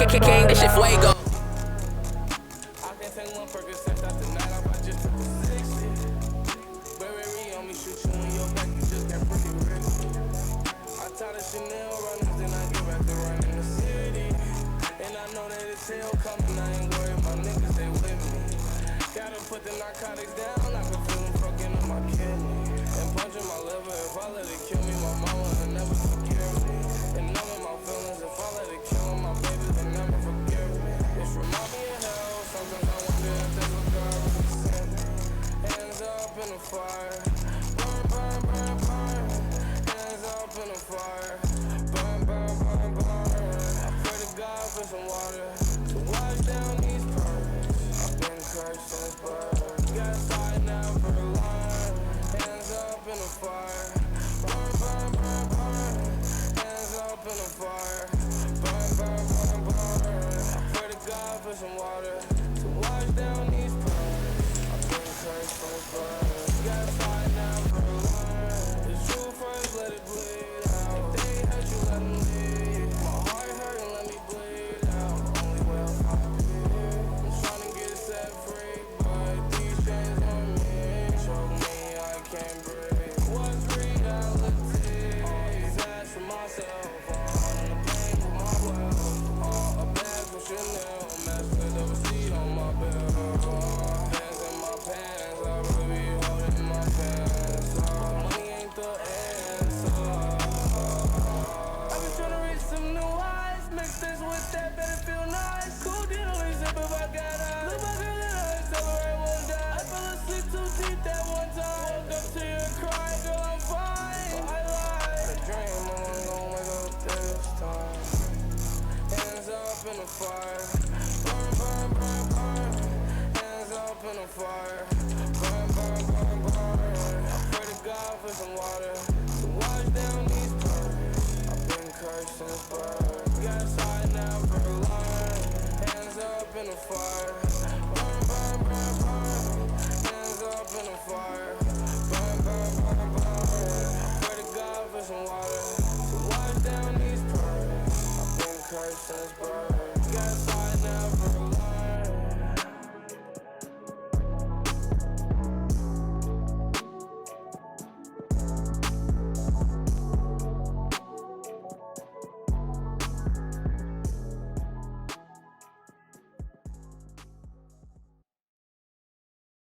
King, this shit fuego. I can't take one Percocet after night off, I just took a 60. Burberry on me, shoot you in your back, you just got pretty rich. I taught a Chanel runners, then I get back to running the city. And I know that it's hell coming, I ain't worried, my niggas, they with me. Gotta put the narcotics down, I can feel them fucking on my kidney. And punching my liver, if I let it kill me, my mama will never forgive me. And numbing my feelings, if I let it kill my baby, will never forgive me. It's remind me of hell, sometimes I wonder if that's what God really sent me. Hands up in the fire, burn, burn, burn, burn. Hands up in the fire, burn, burn, burn, burn. I pray to God for some water to wash down these burns. I've been cursed since birth, got side now for a long